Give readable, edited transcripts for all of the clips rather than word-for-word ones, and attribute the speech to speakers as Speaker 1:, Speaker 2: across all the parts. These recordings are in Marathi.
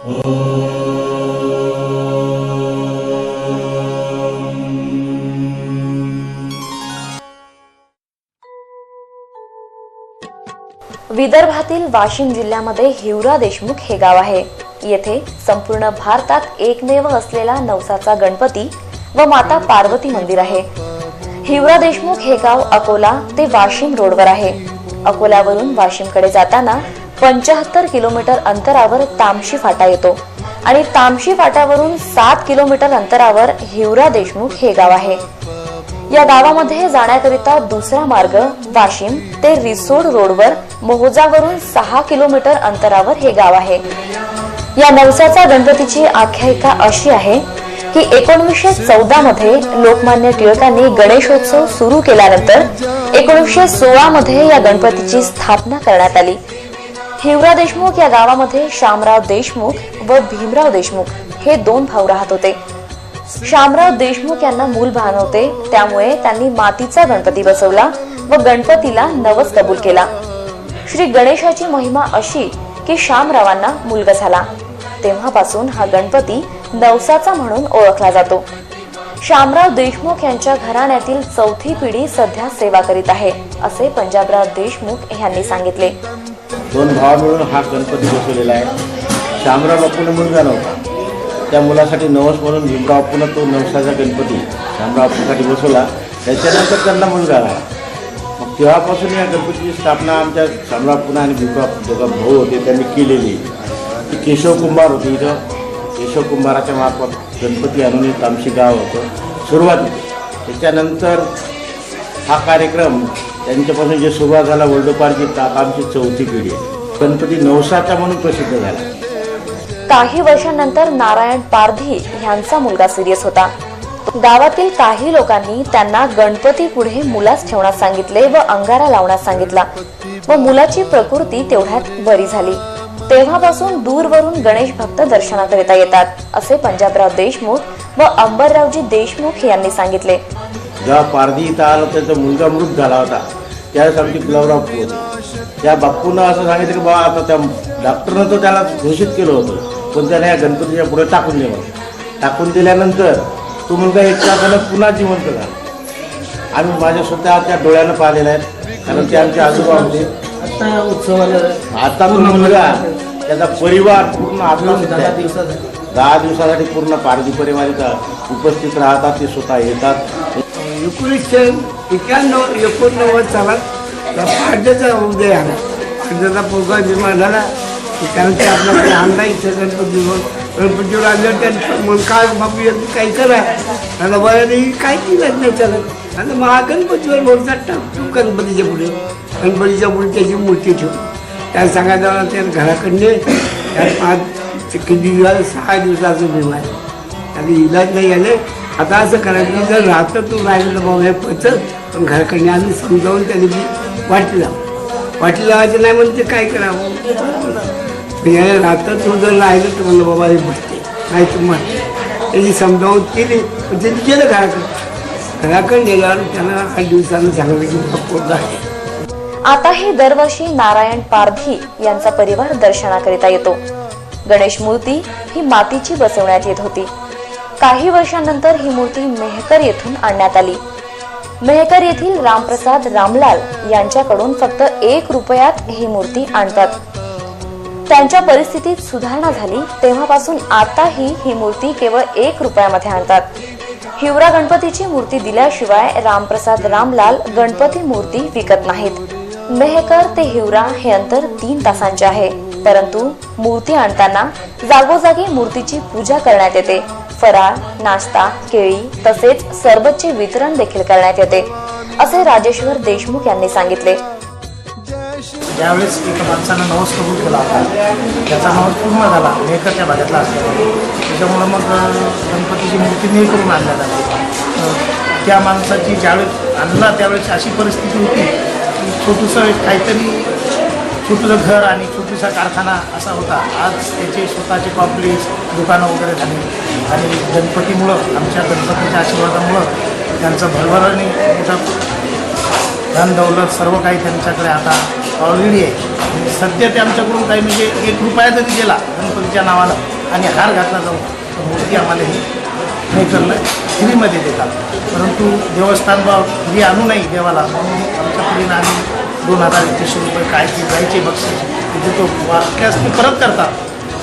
Speaker 1: विदर्भातील वाशिम जिल्ह्यामध्ये हिवरा देशमुख हे गाव आहे। येथे संपूर्ण भारतात एकमेव असलेला नवसाचा गणपती व माता पार्वती मंदिर आहे। हिवरा देशमुख हे गाव अकोला ते वाशिम रोडवर आहे। अकोल्यावरून वाशिमकडे जाताना 75 किलोमीटर अंतरावर तामशी फाटा येतो आणि तामशी फाट्यावरून 7 किलोमीटर अंतरावर हिवरा देशमुख हे गाव आहे। या गावामध्ये जाण्याकरिता दुसरा मार्ग वाशिम ते रिसोड रोडवर मोहोजावरून 6 किलोमीटर अंतरावर हे गाव आहे। या नवसाचा गणपतीची आख्यायिका अशी आहे की 1914 मध्ये लोकमान्य टिळकांनी गणेशोत्सव सुरू केल्यानंतर 1916 मध्ये या गणपतीची स्थापना करण्यात आली। हिवरा देशमुख या गावामध्ये शामराव देशमुख व भीमराव देशमुख हे 2 भाऊ राहत होते। शामराव देशमुख यांना मूलबाळ नव्हते, त्यामुळे त्यांनी मातीचा गणपती बसवला व गणपतीला नवस कबूल केला। श्री गणेशाची महिमा अशी की शामरावांना मुलगा झाला, तेव्हापासून हा गणपती नवसाचा म्हणून ओळखला जातो। शामराव देशमुख यांच्या घराण्यातील 4थी पिढी सध्या सेवा करीत आहे, असे पंजाबराव देशमुख यांनी सांगितले।
Speaker 2: 2 भाव मिळून हा गणपती बसवलेला आहे। शामराव बापूंना मुलगा नव्हता, त्या मुलासाठी नवस म्हणून भीमराव बापूंना तो नवसाचा गणपती शामराव बापूंसाठी बसवला। त्याच्यानंतर त्यांना मुलगा आला। मग तेव्हापासून या गणपतीची स्थापना आमच्या शामराव बापूंना आणि भीमराव दोघा भाऊ होते त्यांनी केलेली। ती केशव कुंभार होती, इथं केशव कुंभाराच्या मार्फत गणपती आणून तामशी गाव होतं सुरुवातीला। त्याच्यानंतर हा कार्यक्रम त्यांच्यापासून जे सुरुवात झाला वडलोपारची आमची 4थी पिढी आहे। गणपती नवसाचा म्हणून प्रसिद्ध झाला।
Speaker 1: काही वर्षांनंतर नारायण पारधी यांचा मुलगा सिरियस होता। गावातील काही लोकांनी त्यांना गणपती पुढे मुलास ठेवण्यास सांगितले व अंगारा लावण्यास सांगितला व मुलाची प्रकृती तेवढ्यात बरी झाली। तेव्हापासून दूरवरून गणेश भक्त दर्शनाकरिता येतात, असे पंजाबराव देशमुख व अंबररावजी देशमुख यांनी सांगितले।
Speaker 2: जेव्हा पारधी इथं आला त्याचा मुलगा मृत झाला होता, त्यावेळेस आमची गुलाबराव होते, त्या बापूंना असं सांगितलं की बाबा आता त्या डॉक्टरनं तर त्याला घोषित केलं होतं, पण त्याने या गणपतीच्या पुढे टाकून दिलं। टाकून दिल्यानंतर तो मुलगा 1 तासानं पुन्हा जिवंत झाला। आम्ही माझ्या स्वतःच्या डोळ्यानं पाहिलेलं आहे, कारण ते आमचे आजोबा होते। आता तो मुलगा त्याचा परिवार पूर्ण आता 10 दिवसासाठी पूर्ण पारधी परिवारिका उपस्थित राहतात, ते स्वतः येतात।
Speaker 3: 1991 सालात पाडद्याचा उदय आला। पाडद्याचा पोगा निर्माण झाला, कारण ते आपल्याकडे आणला इथे गणपतीवर आणलं। त्यांचं मग काय बाबू यांनी काही करा, त्याला वयाने काय केलं नाही चालत। आणि महागणपतीवर मोर्चा टाकतो गणपतीच्या पुढे, गणपतीच्या पुढे त्याची मूर्ती ठेवली। त्या सांगायला त्या घराकडने त्या 5 किती दिवस 6 दिवसाचं बिमार आणि इलाज नाही आले। आता असं करायचं जर राहतं तू राहिलं बाबा हे पचल, पण घराकडे आम्ही समजावून त्यांनी वाटी लावायचं नाही म्हणजे काय करावं। राहतं तू जर राहिलं तर म्हणलं बाबा हे बसते नाही तू म्हणते, त्याची समजावून केली, पण त्यांनी गेलं घराकडे गेल्यावर त्यांना 8 दिवसानं सांगितलं की पोट आहे।
Speaker 1: आता हे दरवर्षी नारायण पारधी यांचा परिवार दर्शनाकरिता येतो। गणेश मूर्ती ही मातीची बसवण्यात येत होती। काही वर्षांनंतर ही मूर्ती मेहकर येथून आणण्यात आली। मेहकर येथील रामप्रसाद रामलाल यांच्याकडून फक्त 1 रुपयात ही मूर्ती आणतात। त्यांच्या परिस्थितीत सुधारणा झाली तेव्हापासून आताही ही मूर्ती केवळ 1 रुपयामध्ये आणतात। हिवरा गणपतीची मूर्ती दिल्याशिवाय रामप्रसाद रामलाल गणपती मूर्ती विकत नाहीत। मेहकर ते हिवरा हे अंतर 3 तासांचे आहे, परंतु मूर्ती आणताना जागोजागी मूर्तीची पूजा करण्यात येते। फराळ, नाश्ता, केळी तसेच सरबतचे वितरण देखील करण्यात येते, असे राजेश्वर देशमुख यांनी सांगितले।
Speaker 4: ज्यावेळेस एका माणसानं नवस कबूल केला होता, त्याचा नवस पूर्ण झाला, मेहकरच्या भागातला असल्यामुळे त्याच्यामुळं मग गणपतीची मूर्ती मेहकरून आणण्यात आली। त्या माणसाची ज्यावेळेस आणला त्यावेळेस अशी परिस्थिती होती की छोटूसं काहीतरी छोटूसं घर आणि छोटूसा कारखाना असा होता। आज त्याचे स्वतःचे कॉम्प्लेक्स दुकानं वगैरे झाली आणि गणपतीमुळं आमच्या गणपतीच्या आशीर्वादामुळं त्यांचं भरभराने मोठा धन दौलत सर्व काही त्यांच्याकडे आता ऑलरेडी आहे. सध्या ते आमच्याकडून काही म्हणजे 1 रुपया जरी दिला गणपतीच्या नावानं आणि हार घातला जाऊन तर मूर्ती आम्हाला हे करणं फ्रीमध्ये देतात. परंतु देवस्थान फ्री आणू नाही देवाला, म्हणून आमच्या फ्रीनं आम्ही 2000-2100 रुपये काय ती जायचे बक्षीस तिथे तो वाक्यास ते परत करतात.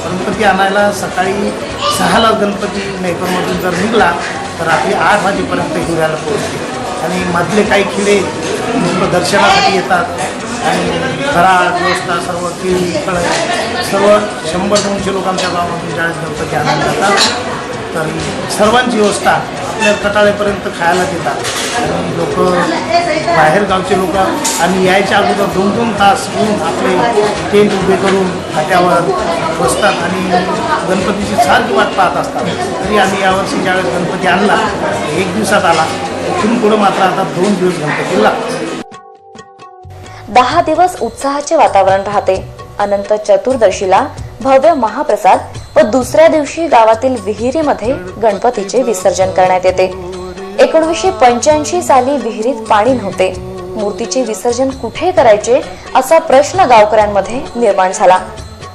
Speaker 4: गणपती आणायला सकाळी 6ला गणपती नेकरमधून जर निघाला तर रात्री 8 वाजेपर्यंत हिवऱ्याला पोहोचते. आणि मधले काही खिडे लोक दर्शनासाठी येतात आणि फराळ व्यवस्था सर्व केळी फळं सर्व 100-200 लोक आमच्या गावामधून ज्यावेळेस गणपती आणायला जातात तर सर्वांची व्यवस्था आपल्या कटाळेपर्यंत खायला देतात. आणि लोक बाहेरगावचे लोक आणि यायच्या अगोदर 2-2 तास येऊन आपले टेंट उभे करून फाट्यावर बसतात आणि गणपतीची सारखी वाट पाहत असतात. तरी आम्ही यावर्षी ज्यावेळेस गणपती आणला 1 दिवसात आला, इथून पुढं मात्र आता 2 दिवस गणपती लागतात.
Speaker 1: 10 दिवस उत्साहाचे वातावरण राहते. अनंत चतुर्दशीला भव्य महाप्रसाद व दुसऱ्या दिवशी गावातील विहिरीमध्ये गणपतीचे विसर्जन करण्यात येते. 1985 साली विहिरीत पाणी नव्हते. मूर्तीचे विसर्जन कुठे करायचे असा प्रश्न गावकऱ्यांमध्ये निर्माण झाला.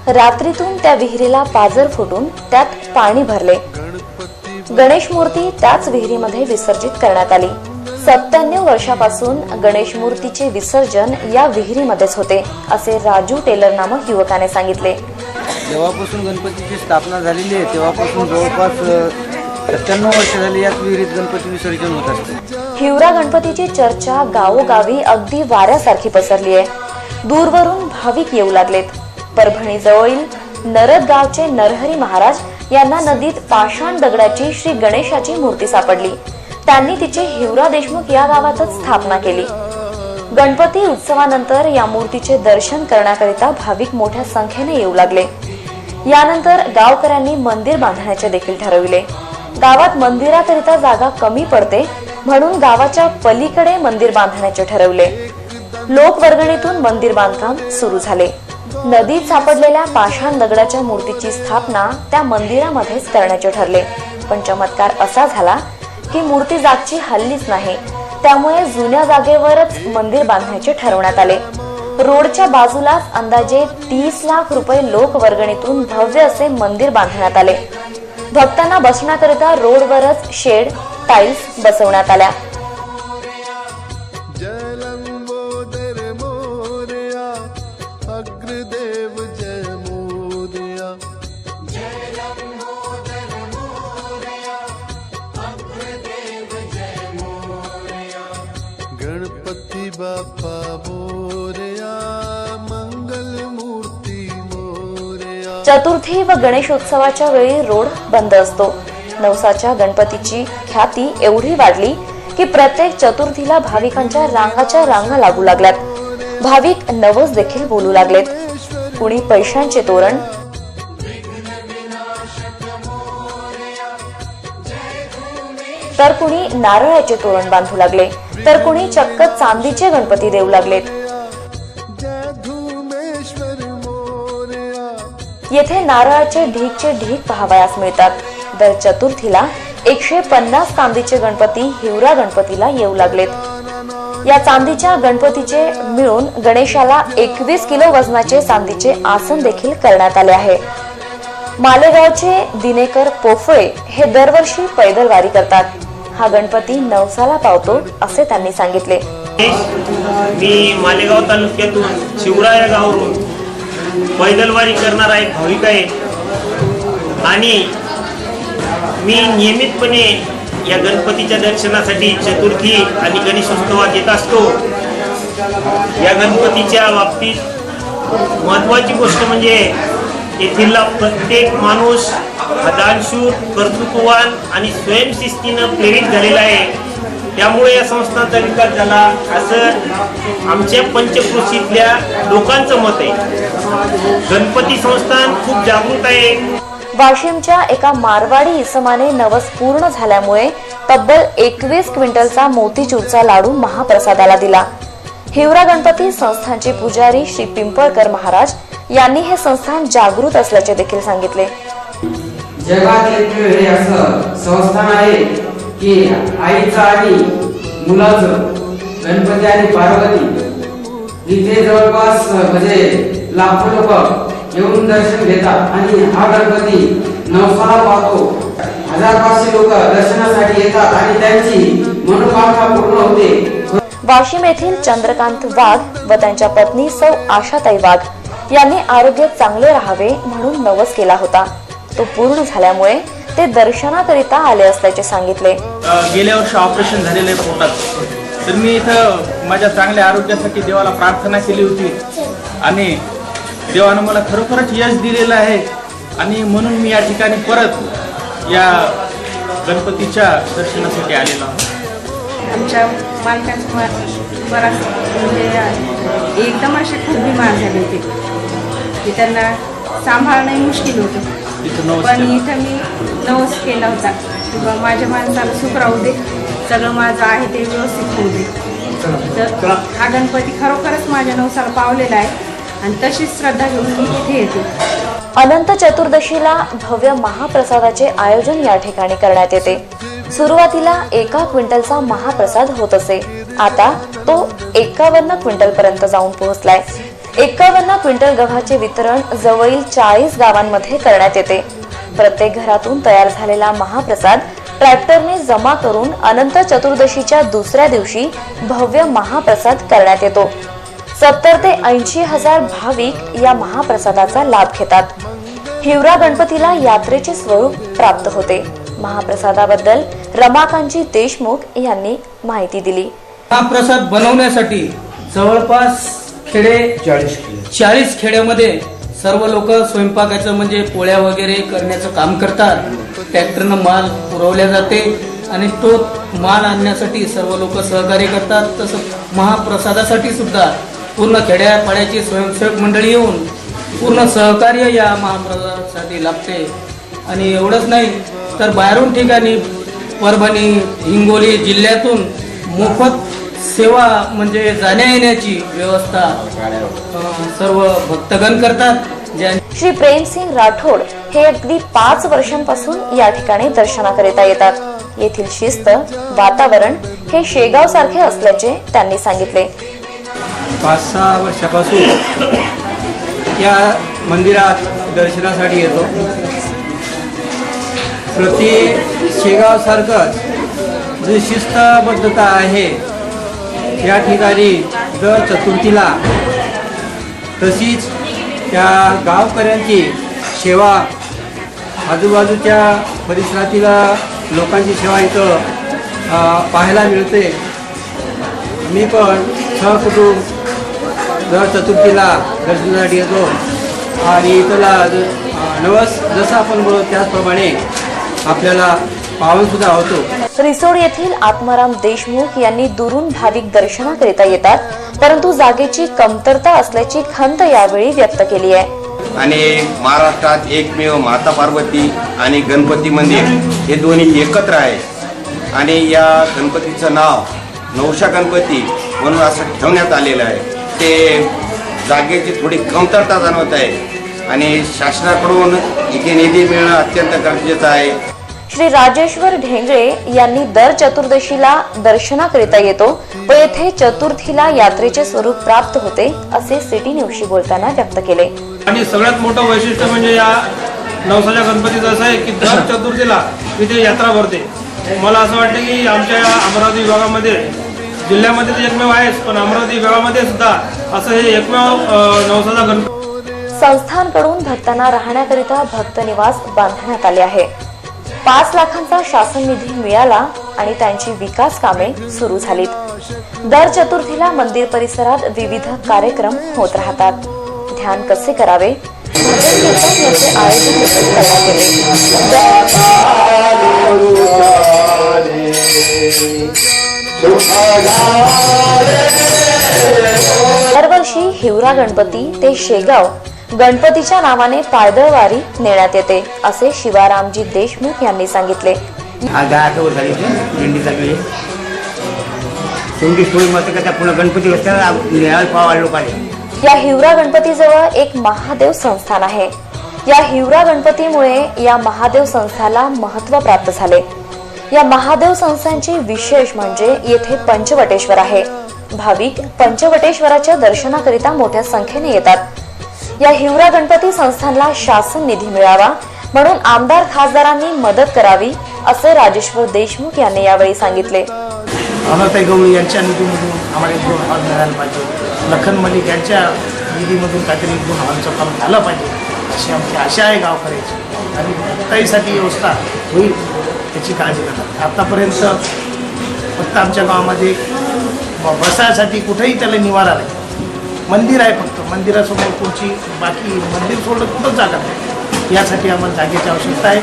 Speaker 1: रात्रीतून त्या विहिरीला पाझर फुटून त्यात पाणी भरले. गणेश मूर्ती त्याच विहिरीमध्ये विसर्जित करण्यात आली. 97 वर्षापासून गणेश मूर्तीचे विसर्जन या विहिरीमध्येच होते, असे राजू टेलर नामक युवकाने सांगितले.
Speaker 5: जेव्हापासून गणपतीची स्थापना झालेली आहे तेव्हापासून जवळपास 97 वर्ष झाली याच विहिरीत गणपती विसर्जन होत असते.
Speaker 1: हिवरा गणपतीची चर्चा गावोगावी अगदी वाऱ्यासारखी पसरली आहे. दूरवरून भाविक येऊ लागलेत. परभणी जवळील नरद गावचे नरहरी महाराज यांना नदीत पाषाण दगडाची श्री गणेशाची मूर्ती सापडली. त्यांनी तिची हिवरा देशमुख या गावातच स्थापना केली. गणपती उत्सवानंतर या मूर्तीचे दर्शन करण्याकरिता भाविक मोठ्या संख्येने येऊ लागले. यानंतर गावकऱ्यांनी मंदिर बांधण्याचे देखील ठरविले. गावात मंदिराकरिता जागा कमी पडते म्हणून गावाच्या पलीकडे मंदिर बांधण्याचे ठरवले. लोकवर्गणीतून मंदिर बांधकाम सुरू झाले. नदीत सापडलेल्या पाषाण दगडाच्या मूर्तीची स्थापना त्या मंदिरामध्येच करण्याचे ठरले. पण चमत्कार असा झाला की मूर्ती जागची हल्लीच नाही. त्यामुळे जुन्या जागेवरच मंदिर बांधण्याचे ठरवण्यात आले. रोडच्या बाजूलाच अंदाजे 30 लाख रुपये लोकवर्गणीतून भव्य असे मंदिर बांधण्यात आले. भक्तांना बसण्याकरिता रोडवरच शेड, टाइल्स बसवण्यात आल्या.
Speaker 6: गणपती बाप्पा मोरया, मंगल मूर्ती मोरया.
Speaker 1: चतुर्थी व गणेशोत्सवाच्या वेळी रोड बंद असतो. नवसाच्या गणपतीची ख्याती एवढी वाढली की प्रत्येक चतुर्थीला भाविकांच्या रांगा लागू लागल्यात. भाविक नवस देखील बोलू लागलेत. कुणी पैशांचे तोरण, तर कुणी नारळाचे तोरण बांधू लागले, तर कुणी चक्क चांदीचे गणपती देऊ लागलेत. येथे नारळाचे ढीगचे ढीग पाहावयास मिळतात. दर चतुर्थीला 150 चांदीचे गणपती हिवरा गणपतीला येऊ लागलेत. या चांदीच्या गणपतीचे मिळून गणेशाला 21 किलो वजनाचे चांदीचे आसन देखील करण्यात आले आहे. मालेगावचे दिनेकर पोफळे हे दरवर्षी पैदल वारी करतात. हा गणपती नवसाला पावतो असे त्यांनी सांगितले.
Speaker 7: मी मालेगाव तालुक्यातून शिवरा या गावावरून पैदलवारी करणारा एक भाविक आहे आणि मी नियमितपणे या गणपतीच्या दर्शनासाठी चतुर्थी आणि गणेशोत्सवात येत असतो. या गणपतीच्या बाबतीत महत्त्वाची गोष्ट म्हणजे येथील प्रत्येक माणूस हा दानशूर, कर्तृत्ववान आणि स्वयंशिस्तीनं प्रेरित झालेला आहे. त्यामुळे या संस्थांचा विकास झाला असं आमच्या पंचक्रोशीतल्या लोकांचं मत आहे. गणपती संस्थान खूप जागृत आहे.
Speaker 1: वाशिमच्या एका मारवाडी इसमाने नवस पूर्ण झाल्यामुळे तब्बल 21 क्विंटलचा मोतीचूरचा लाडू महाप्रसादाला दिला. हिवरा गणपती संस्थानचे पुजारी श्री पिंपळकर महाराज यांनी हे संस्थान जागृत असल्याचे देखील सांगितले.
Speaker 8: जगात हे असं संस्थान आहे की आईचं आणि मुलाचं गणपती आणि पार्वती इथे जवळपास म्हणजे लाखो लोक येऊन दर्शन घेतात आणि हा गणपती नवसाला पाहतो. 1500 लोक दर्शनासाठी येतात आणि त्यांची मनोकामना पूर्ण होते.
Speaker 1: वाशिम येथील चंद्रकांत वाघ व त्यांच्या पत्नी सौ आशाताई वाघ यांनी आरोग्य चांगले राहावे म्हणून नवस केला होता. तो पूर्ण झाल्यामुळे ते दर्शनाकरिता आले असल्याचे सांगितले.
Speaker 4: गेल्या वर्षी ऑपरेशन झालेलं आहे पोटात, तर मी इथं माझ्या चांगल्या आरोग्यासाठी देवाला प्रार्थना केली होती आणि देवानं मला खरोखरच यश दिलेलं आहे. आणि म्हणून मी या ठिकाणी परत या गणपतीच्या दर्शनासाठी आलेलो आहोत.
Speaker 9: आमच्या मालकांचा बराच म्हणजे एकदम असे खूप बिमार झाले होते की त्यांना सांभाळणंही मुश्किल होतं. पण इथं मी नवस केला होता किंवा माझ्या माणसाला सुख राहू दे, सगळं माझं आहे ते व्यवस्थित होऊ दे. तर हा गणपती खरोखरच माझ्या नवसाला पावलेला आहे आणि तशीच श्रद्धा घेऊन मी इथे येते.
Speaker 1: अनंत चतुर्दशीला भव्य महाप्रसादाचे आयोजन या ठिकाणी करण्यात येते. सुरुवातीला 1 क्विंटलचा महाप्रसाद होत असे. आता तो 51 क्विंटल पर्यंत जाऊन पोहोचलाय. 51 क्विंटल गव्हाचे वितरण जवळील 40 गावांमध्ये करण्यात येते. प्रत्येक घरातून तयार झालेला महाप्रसाद ट्रॅक्टरने जमा करून अनंत चतुर्दशीच्या दुसऱ्या दिवशी भव्य महाप्रसाद करण्यात येतो. 70 ते 80 हजार भाविक या महाप्रसादाचा लाभ घेतात. हिवरा गणपतीला यात्रेचे स्वरूप प्राप्त होते. महाप्रसादाबद्दल रमाकांत देशमुख यांनी माहिती दिली.
Speaker 5: महाप्रसाद बनवण्यासाठी जवळपास 40 खेड्यामध्ये सर्व लोक स्वयंपाकाचं म्हणजे पोळ्या वगैरे करण्याचं काम करतात. ट्रॅक्टरनं माल पुरवल्या जाते आणि तो माल आणण्यासाठी सर्व लोक सहकार्य करतात. तसं महाप्रसादासाठी सुद्धा पूर्ण खेड्यापाड्याची स्वयंसेवक मंडळी येऊन पूर्ण सहकार्य या महाप्रसादासाठी लाभते. आणि एवढंच नाही तर बाहेरून ठिकाणी परभणी हिंगोली जिल्ह्यातून मोफत सेवा म्हणजे जाण्या येण्याची व्यवस्था सर्व भक्तगण करतात.
Speaker 1: श्री प्रेमसिंग राठोड हे अगदी 5 वर्षांपासून या ठिकाणी दर्शनाकरिता येतात. येथील शिस्त वातावरण हे शेगाव सारखे असल्याचे त्यांनी सांगितले.
Speaker 5: 5-6 वर्षापासून या मंदिरात दर्शनासाठी येतो. प्रति शेगाव सारखंच जी शिस्तबद्धता आहे या ठिकाणी दर चतुर्थीला, तशीच त्या गावकऱ्यांची सेवा, आजूबाजूच्या परिसरातील लोकांची सेवा इथं पाहायला मिळते. मी पण सहकुटुंब दर चतुर्थीला दर्शनासाठी येतो आणि इथला नवस जसं आपण बोलतो त्याचप्रमाणे आपल्याला पावन सुद्धा होतो.
Speaker 1: रिसोड येथील आत्माराम देशमुख यांनी दुरून भाविक दर्शनाकरिता येतात, परंतु जागेची कमतरता असल्याची खंत यावेळी व्यक्त केली आहे.
Speaker 10: आणि महाराष्ट्रात एकमेव माता पार्वती आणि गणपती मंदिर हे दोन्ही एकत्र आहे. आणि या गणपतीचं नाव नवशा गणपती म्हणून असं ठेवण्यात आलेलं आहे. ते जागेची थोडी कमतरता जाणवत आहे आणि शासनाकडून इथे निधी मिळणं अत्यंत गरजेचं आहे.
Speaker 1: श्री राजेश्वर ढेंगळे यांनी दर चतुर्दशीला दर्शनाकरिता येतो व येथे चतुर्थीला यात्रेचे स्वरूप प्राप्त होते असे सिटी न्यूजशी बोलताना व्यक्त केले.
Speaker 4: आणि सगळ्यात मोठं वैशिष्ट्य म्हणजे या नवसाच्या गणपतीचं असं आहे की दर चतुर्थीला इथे यात्रा भरते. मला असं वाटतं की आमच्या अमरावती विभागामध्ये, जिल्ह्यामध्ये तर एकमेव आहेच, पण अमरावती विभागामध्ये सुद्धा असं हे एकमेव नवसाचा गणपती.
Speaker 1: संस्थांकडून भक्तांना राहण्याकरिता भक्त निवास बांधण्यात आले आहे. 5 लाखांचा शासन निधी मिळाला आणि त्यांची विकास कामे सुरू झालीत. दर चतुर्थीला मंदिर परिसरात विविध कार्यक्रम होत राहतात. ध्यान कसे करावे, भजन कीर्तन याचे आयोजन देखील करण्यात येते. दरवर्षी हिवरा गणपती ते शेगाव गणपतीच्या नावाने पायदळवारी नेण्यात येते असे शिवारामजी देशमुख यांनी सांगितले.
Speaker 3: आज 10 वर्ष झाली दिंडी चालू आहे. पुन्हा गणपती
Speaker 1: या हिवरा गणपतीजवळ एक महादेव संस्थान आहे. या हिवरा गणपतीमुळे या महादेव संस्थाला महत्त्व प्राप्त झाले. या महादेव संस्थांची विशेष म्हणजे येथे पंचवटेश्वर आहे. भाविक पंचवटेश्वराच्या दर्शनाकरिता मोठ्या संख्येने येतात. या हिवरा गणपती संस्थानला शासन निधी मिळावा म्हणून आमदार खासदारांनी मदत करावी असे राजेश्वर देशमुख यांनी यावेळी सांगितले.
Speaker 4: अमरताई गवळी यांच्या निधीमधून आम्हाला 1-2 हॉल मिळायला पाहिजे. लखन मलिक यांच्या निधीमधून काहीतरी 1-2 हॉलचं काम झालं पाहिजे अशी आमची आशा आहे गावकऱ्याची. आणि भक्ताईसाठी व्यवस्था होईल त्याची काळजी करतात. आत्तापर्यंत फक्त आमच्या गावामध्ये बसायसाठी कुठेही त्याला निवारा नाही. मंदिर आहे फक्त, मंदिरासमोर पुढची बाकी मंदिर सोडलं कुठंच जागा नाही. यासाठी आम्हाला जागेची आवश्यकता आहे.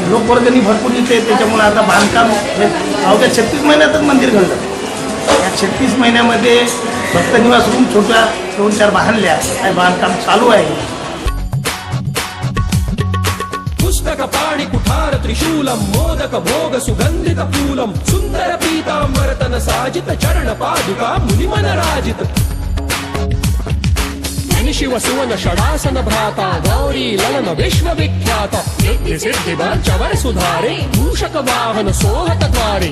Speaker 4: लोकवर्गणी भरपूर येते, त्याच्यामुळे आता बांधकाम हे अवघ्या 36 महिन्यातच मंदिर घडलं. या 36 महिन्यामध्ये भक्त निवास रूम छोट्या 2-4 बांधल्या, काही बांधकाम चालू आहे.
Speaker 11: पुस्तक पाणि कुठार त्रिशूलम मोदक भोग सुगंधित फूलम सुंदर पीतांबरतन साजित चरण पादुका मुनिमन राजित शिव सुवन षडासन भ्राता गौरी ललन विश्वविख्यात सिद्धि सिद्धि वर चवर सुधारे मूषक वाहन सोहत द्वारे